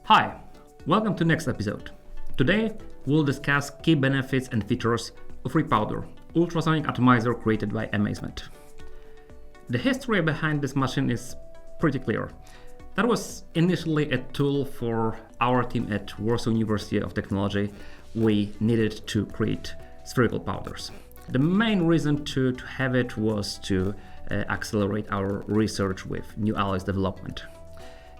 Hi, welcome to next episode. Today we'll discuss key benefits and features of rePOWDER, ultrasonic atomizer created by AMAZEMET. The history behind this machine is pretty clear. That was initially a tool for our team at Warsaw University of Technology. We needed to create spherical powders. The main reason to have it was to accelerate our research with new alloys development.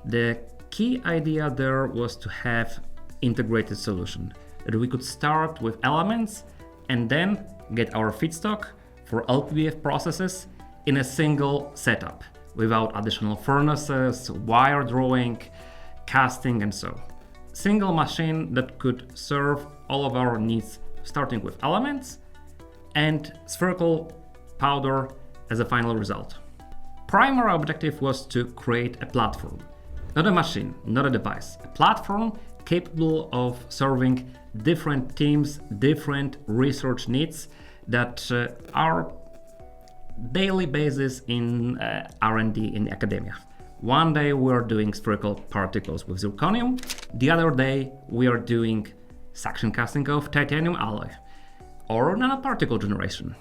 The key idea there was to have integrated solution, that we could start with elements and then get our feedstock for LPBF processes in a single setup without additional furnaces, wire drawing, casting and so. Single machine that could serve all of our needs, starting with elements and spherical powder as a final result. Primary objective was to create a platform, not a machine, not a device, a platform capable of serving different teams, different research needs that are daily basis in R&D in academia. One day we are doing spherical particles with zirconium, the other day we are doing suction casting of titanium alloy or nanoparticle generation.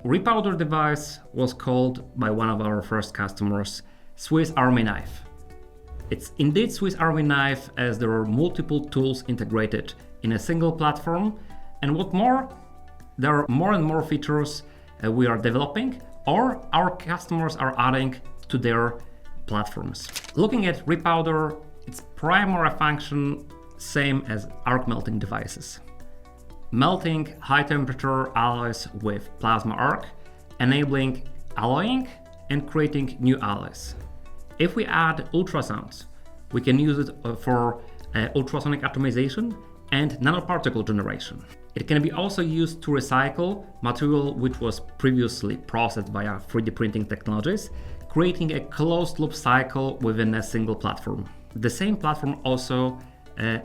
rePOWDER device was called by one of our first customers Swiss Army knife. It's indeed Swiss Army knife, as there are multiple tools integrated in a single platform, and what more, there are more and more features we are developing or our customers are adding to their platforms. Looking at rePOWDER, its primary function same as arc melting devices. Melting high temperature alloys with plasma arc, enabling alloying and creating new alloys. If we add ultrasounds, we can use it for ultrasonic atomization and nanoparticle generation. It can be also used to recycle material which was previously processed via 3D printing technologies, creating a closed loop cycle within a single platform. The same platform also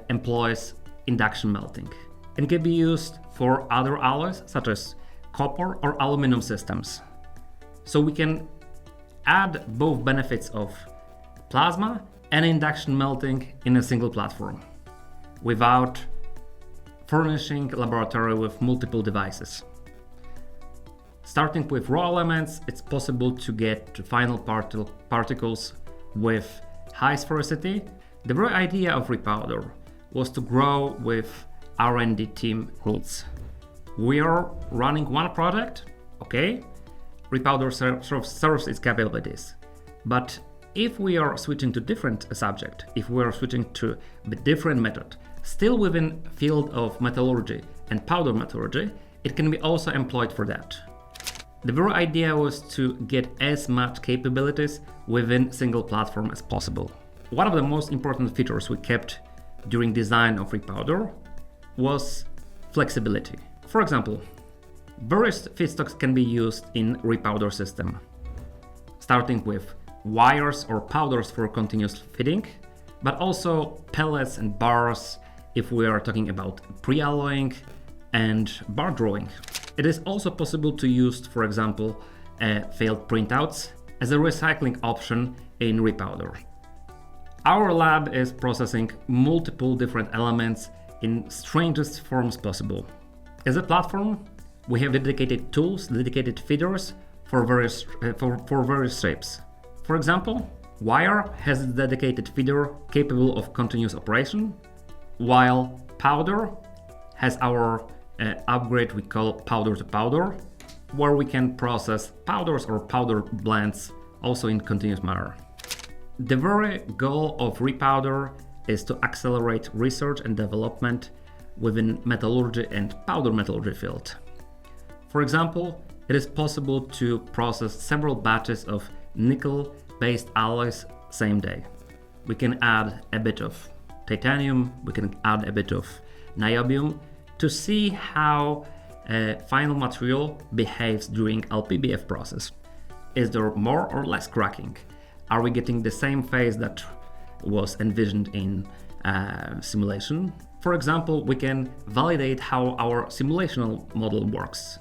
employs induction melting and can be used for other alloys such as copper or aluminum systems. So we can add both benefits of plasma and induction melting in a single platform without furnishing laboratory with multiple devices. Starting with raw elements, it's possible to get to final particles with high sphericity. The very idea of rePOWDER was to grow with R&D team needs. We are running one project, okay, rePOWDER serves its capabilities. But if we are switching to different subject, if we are switching to a different method, still within field of metallurgy and powder metallurgy, it can be also employed for that. The very idea was to get as much capabilities within single platform as possible. One of the most important features we kept during design of rePOWDER was flexibility. For example, various feedstocks can be used in rePOWDER system, starting with wires or powders for continuous feeding, but also pellets and bars if we are talking about pre-alloying and bar drawing. It is also possible to use, for example, failed printouts as a recycling option in rePOWDER. Our lab is processing multiple different elements in strangest forms possible. As a platform, we have dedicated tools, dedicated feeders for various shapes. For example, wire has a dedicated feeder capable of continuous operation, while powder has our upgrade we call powder to powder, where we can process powders or powder blends also in continuous manner. The very goal of rePOWDER is to accelerate research and development within metallurgy and powder metallurgy field. For example, it is possible to process several batches of nickel-based alloys same day. We can add a bit of titanium, we can add a bit of niobium to see how a final material behaves during LPBF process. Is there more or less cracking? Are we getting the same phase that was envisioned in simulation? For example, we can validate how our simulational model works.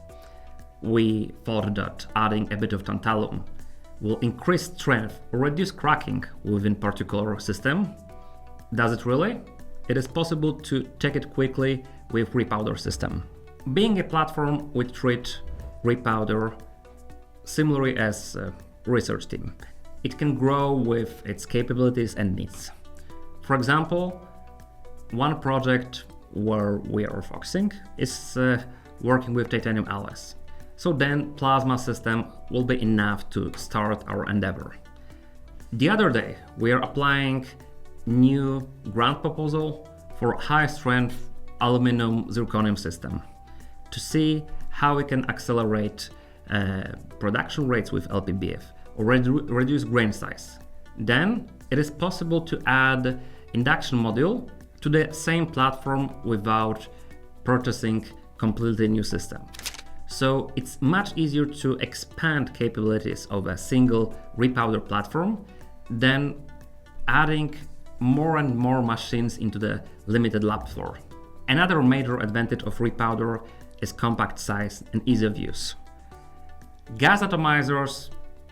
We thought that adding a bit of tantalum will increase strength or reduce cracking within particular system. Does it really? It is possible to check it quickly with rePOWDER system. Being a platform, we treat rePOWDER similarly as a research team. It can grow with its capabilities and needs. For example, one project where we are focusing is working with titanium alloys. So then plasma system will be enough to start our endeavor. The other day, we are applying new grant proposal for high strength aluminum zirconium system to see how we can accelerate production rates with LPBF or reduce grain size. Then it is possible to add induction module to the same platform without purchasing completely new system. So it's much easier to expand capabilities of a single rePOWDER platform than adding more and more machines into the limited lab floor. Another major advantage of rePOWDER is compact size and ease of use. Gas atomizers,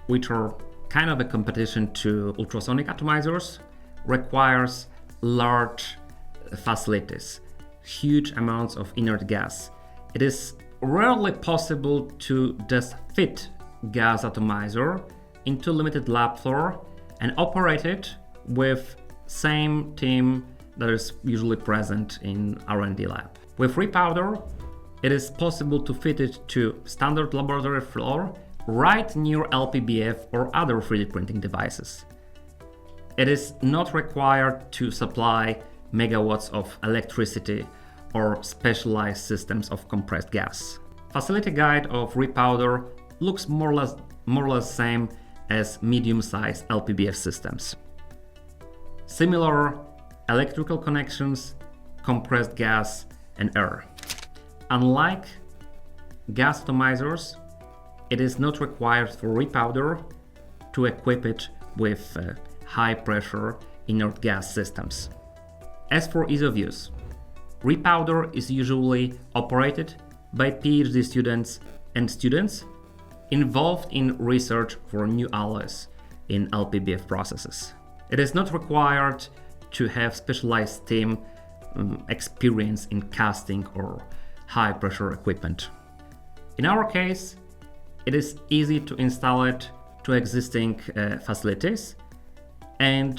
which are kind of a competition to ultrasonic atomizers, requires large facilities, huge amounts of inert gas. It is rarely possible to just fit gas atomizer into limited lab floor and operate it with same team that is usually present in R&D lab. With rePOWDER, it is possible to fit it to standard laboratory floor right near LPBF or other 3D printing devices. It is not required to supply megawatts of electricity or specialized systems of compressed gas. Facility guide of rePOWDER looks more or less same as medium-sized LPBF systems. Similar electrical connections, compressed gas, and air. Unlike gas atomizers, it is not required for rePOWDER to equip it with high-pressure inert gas systems. As for ease of use, rePOWDER is usually operated by PhD students and students involved in research for new alloys in LPBF processes. It is not required to have specialized team experience in casting or high-pressure equipment. In our case, it is easy to install it to existing facilities and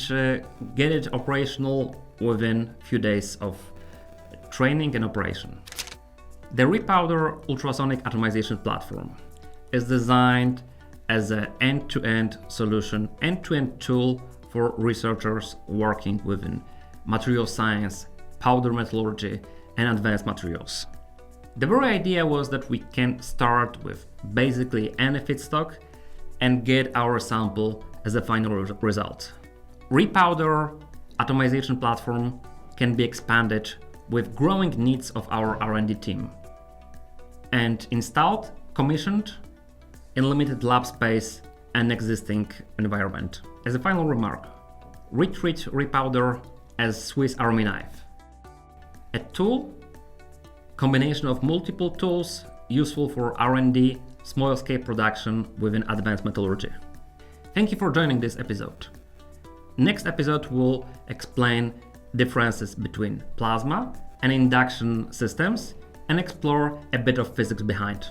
get it operational within a few days of training and operation. The rePOWDER ultrasonic atomization platform is designed as an end-to-end solution, end-to-end tool for researchers working within material science, powder metallurgy, and advanced materials. The very idea was that we can start with basically any feedstock and get our sample as a final result. rePOWDER atomization platform can be expanded with growing needs of our R&D team and installed, commissioned in limited lab space and existing environment. As a final remark, we treat rePOWDER as Swiss Army knife. A tool, combination of multiple tools useful for R&D, small-scale production within advanced metallurgy. Thank you for joining this episode. Next episode will explain differences between plasma and induction systems and explore a bit of physics behind.